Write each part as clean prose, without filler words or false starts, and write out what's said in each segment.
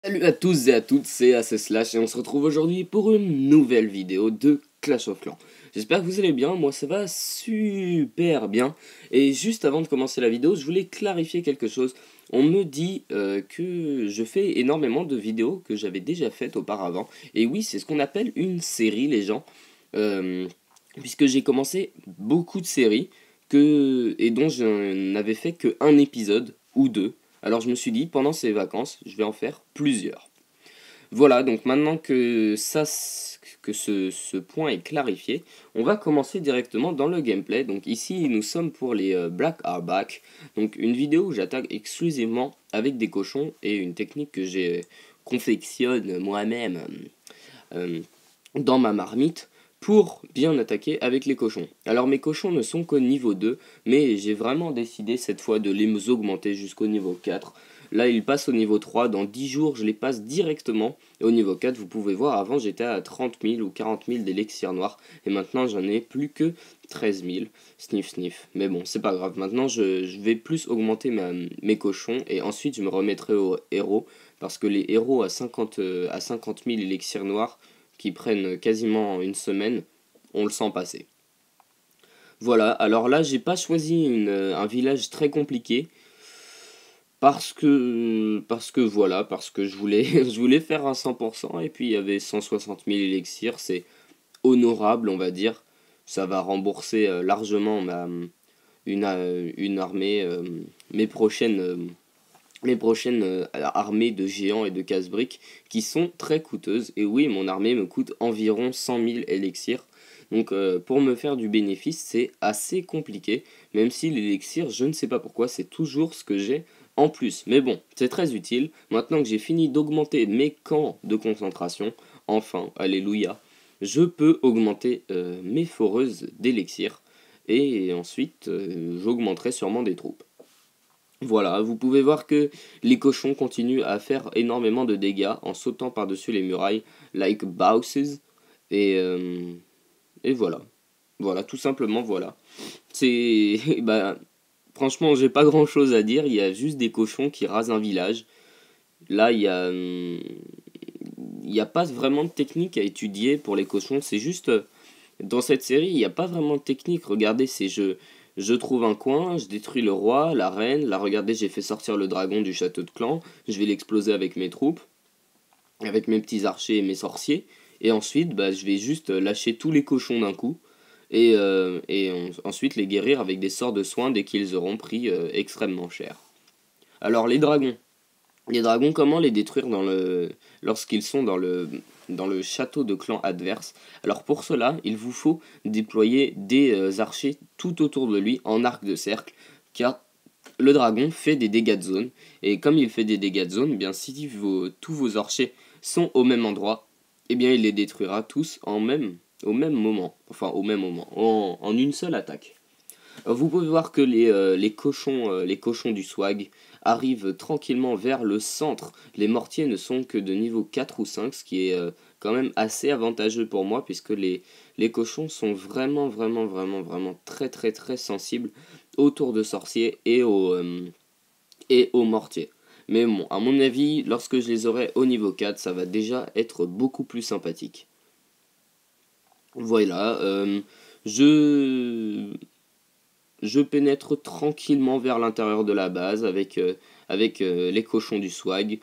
Salut à tous et à toutes, c'est AC/Slash et on se retrouve aujourd'hui pour une nouvelle vidéo de Clash of Clans. J'espère que vous allez bien, moi ça va super bien. Et juste avant de commencer la vidéo, je voulais clarifier quelque chose. On me dit que je fais énormément de vidéos que j'avais déjà faites auparavant. Et oui, c'est ce qu'on appelle une série, les gens. Euh, Puisque j'ai commencé beaucoup de séries et dont je n'avais fait qu'un épisode ou deux. Alors je me suis dit, pendant ces vacances, je vais en faire plusieurs. Voilà, donc maintenant que ce point est clarifié, on va commencer directement dans le gameplay. Donc ici, nous sommes pour les Black Are Back. Donc une vidéo où j'attaque exclusivement avec des cochons et une technique que j'ai confectionne moi-même euh, dans ma marmite pour bien attaquer avec les cochons. Alors mes cochons ne sont qu'au niveau 2, mais j'ai vraiment décidé cette fois de les augmenter jusqu'au niveau 4. Là ils passent au niveau 3, dans 10 jours je les passe directement au niveau 4. Vous pouvez voir, avant j'étais à 30 000 ou 40 000 d'élixir noir, et maintenant j'en ai plus que 13 000. Sniff sniff. Mais bon, c'est pas grave, maintenant je vais plus augmenter mes cochons, et ensuite je me remettrai aux héros, parce que les héros à 50 000 élixirs noirs, qui prennent quasiment une semaine, on le sent passer. Voilà, alors là j'ai pas choisi un village très compliqué parce que je voulais je voulais faire un 100% et puis il y avait 160 000 élixirs, c'est honorable on va dire, ça va rembourser largement une armée, mes prochaines armées de géants et de casse-briques qui sont très coûteuses. Et oui, mon armée me coûte environ 100 000 élixirs. Donc pour me faire du bénéfice, c'est assez compliqué. Même si l'élixir, je ne sais pas pourquoi, c'est toujours ce que j'ai en plus. Mais bon, c'est très utile. Maintenant que j'ai fini d'augmenter mes camps de concentration, enfin, alléluia, je peux augmenter mes foreuses d'élixir. Et ensuite, j'augmenterai sûrement des troupes. Voilà, vous pouvez voir que les cochons continuent à faire énormément de dégâts en sautant par-dessus les murailles, like Bowses. Et, euh, et voilà. Voilà, tout simplement, voilà. C'est. Bah, franchement, j'ai pas grand-chose à dire, il y a juste des cochons qui rasent un village. Là, il y a pas vraiment de technique à étudier pour les cochons, c'est juste. Dans cette série, il n'y a pas vraiment de technique. Regardez, je trouve un coin, je détruis le roi, la reine. Là, regardez, j'ai fait sortir le dragon du château de clan. Je vais l'exploser avec mes troupes, avec mes petits archers et mes sorciers. Et ensuite, bah, je vais juste lâcher tous les cochons d'un coup. Ensuite les guérir avec des sorts de soins dès qu'ils auront pris extrêmement cher. Alors, les dragons. Les dragons, comment les détruire lorsqu'ils sont dans le château de clan adverse? Alors pour cela, il vous faut déployer des archers tout autour de lui en arc de cercle, car le dragon fait des dégâts de zone, et comme il fait des dégâts de zone, eh bien si tous vos archers sont au même endroit, eh bien il les détruira tous au même moment, enfin au même moment, en une seule attaque. Vous pouvez voir que les cochons du swag arrivent tranquillement vers le centre. Les mortiers ne sont que de niveau 4 ou 5, ce qui est quand même assez avantageux pour moi, puisque les cochons sont vraiment très très très sensibles aux tours de sorcier et aux mortiers. Mais bon, à mon avis, lorsque je les aurai au niveau 4, ça va déjà être beaucoup plus sympathique. Voilà, je je pénètre tranquillement vers l'intérieur de la base avec les cochons du swag,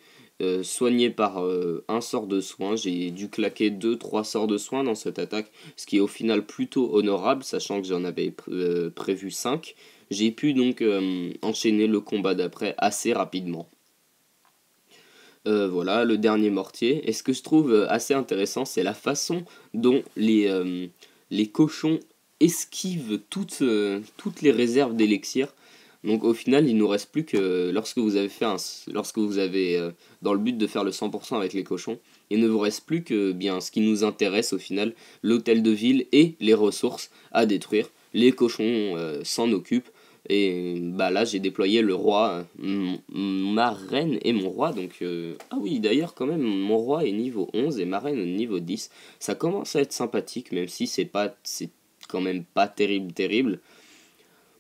soignés par un sort de soin. J'ai dû claquer 2 3 sorts de soin dans cette attaque, ce qui est au final plutôt honorable, sachant que j'en avais prévu 5. J'ai pu donc enchaîner le combat d'après assez rapidement. Voilà, le dernier mortier. Et ce que je trouve assez intéressant, c'est la façon dont les cochons esquivent toutes les réserves d'élixir. Donc au final, il nous reste plus que lorsque vous avez dans le but de faire le 100% avec les cochons, il ne vous reste plus que bien ce qui nous intéresse au final, l'hôtel de ville et les ressources à détruire. Les cochons s'en occupent. Et bah là j'ai déployé le roi, ma reine et mon roi. Donc ah oui, d'ailleurs quand même mon roi est niveau 11 et ma reine est niveau 10. Ça commence à être sympathique, même si c'est quand même pas terrible.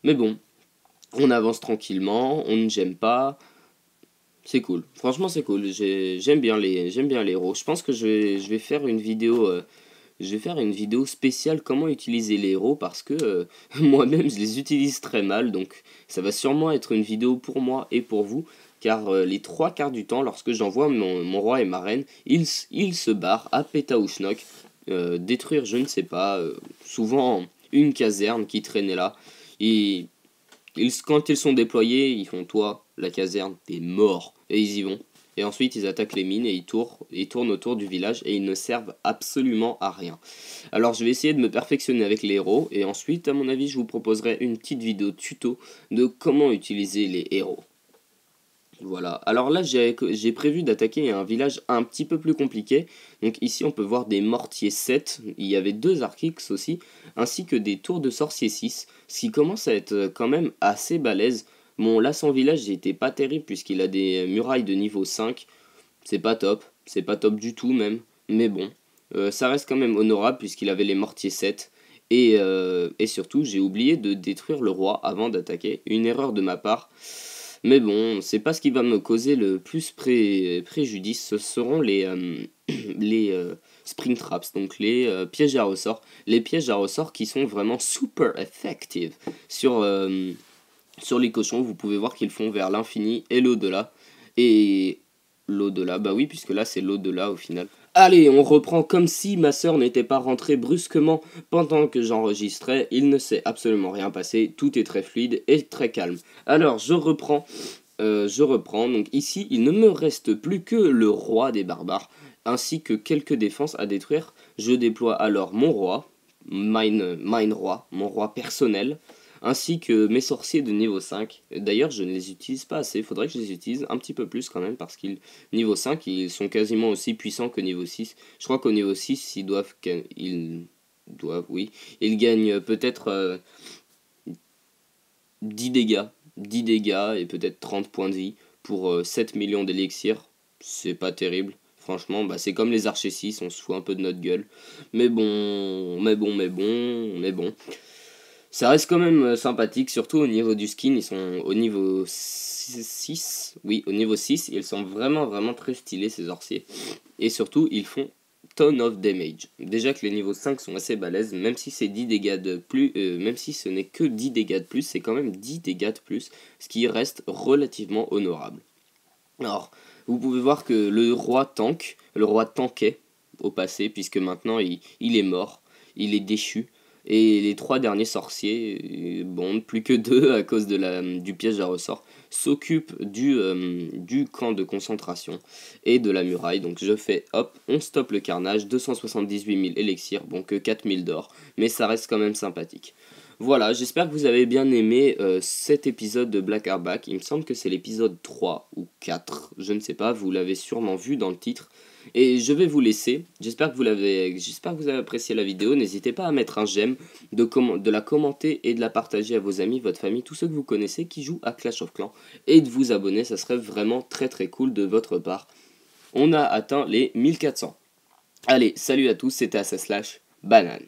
Mais bon, on avance tranquillement, on ne gêne pas. C'est cool. Franchement, c'est cool. J'aime bien les héros. Je pense que je vais faire une vidéo. Je vais faire une vidéo spéciale comment utiliser les héros parce que moi-même je les utilise très mal, donc ça va sûrement être une vidéo pour moi et pour vous, car les trois quarts du temps, lorsque j'envoie mon roi et ma reine, ils se barrent à Pétaouchnok, détruire je ne sais pas, souvent une caserne qui traînait là, et quand ils sont déployés, ils font toi, la caserne, t'es mort, et ils y vont. Et ensuite, ils attaquent les mines et ils tournent autour du village et ils ne servent absolument à rien. Alors, je vais essayer de me perfectionner avec les héros et ensuite, à mon avis, je vous proposerai une petite vidéo tuto de comment utiliser les héros. Voilà. Alors là, j'ai prévu d'attaquer un village un petit peu plus compliqué. Donc ici, on peut voir des mortiers 7. Il y avait 2 Archix aussi, ainsi que des tours de sorcier 6, ce qui commence à être quand même assez balèze. Bon, là, son village n'était pas terrible puisqu'il a des murailles de niveau 5. C'est pas top du tout même. Mais bon, ça reste quand même honorable puisqu'il avait les mortiers 7. Et surtout, j'ai oublié de détruire le roi avant d'attaquer. Une erreur de ma part. Mais bon, c'est pas ce qui va me causer le plus préjudice, ce seront les spring traps, donc les pièges à ressort. Les pièges à ressort qui sont vraiment super effective sur les cochons. Vous pouvez voir qu'ils font vers l'infini et l'au-delà. Et l'au-delà, bah oui, puisque là c'est l'au-delà au final. Allez, on reprend comme si ma sœur n'était pas rentrée brusquement pendant que j'enregistrais. Il ne s'est absolument rien passé, tout est très fluide et très calme. Alors, je reprends. Donc ici, il ne me reste plus que le roi des barbares, ainsi que quelques défenses à détruire. Je déploie alors mon roi, mine roi, mon roi personnel, ainsi que mes sorciers de niveau 5. D'ailleurs, je ne les utilise pas assez, il faudrait que je les utilise un petit peu plus quand même, parce qu'ils, niveau 5, ils sont quasiment aussi puissants que niveau 6. Je crois qu'au niveau 6, ils gagnent peut-être 10 dégâts, 10 dégâts et peut-être 30 points de vie pour 7 millions d'élixir. C'est pas terrible. Franchement, bah c'est comme les archers 6, on se fout un peu de notre gueule. Mais bon. Ça reste quand même sympathique, surtout au niveau du skin, ils sont au niveau 6. Oui, au niveau 6, ils sont vraiment très stylés ces sorciers. Et surtout, ils font ton of damage. Déjà que les niveaux 5 sont assez balèzes, même si c'est 10 dégâts de plus, même si ce n'est que 10 dégâts de plus, c'est quand même 10 dégâts de plus, ce qui reste relativement honorable. Alors, vous pouvez voir que le roi tankait au passé, puisque maintenant il est mort, il est déchu. Et les 3 derniers sorciers, bon, plus que 2 à cause du piège à ressort, s'occupent du camp de concentration et de la muraille. Donc je fais, hop, on stoppe le carnage, 278 000 élixirs, bon que 4 000 d'or, mais ça reste quand même sympathique. Voilà, j'espère que vous avez bien aimé cet épisode de Black Arbac. Il me semble que c'est l'épisode 3 ou 4, je ne sais pas, vous l'avez sûrement vu dans le titre. Et je vais vous laisser, j'espère que vous avez apprécié la vidéo, n'hésitez pas à mettre un j'aime, de la commenter et de la partager à vos amis, votre famille, tous ceux que vous connaissez qui jouent à Clash of Clans, et de vous abonner, ça serait vraiment très cool de votre part. On a atteint les 1400. Allez, salut à tous, c'était ASaSlash, banane.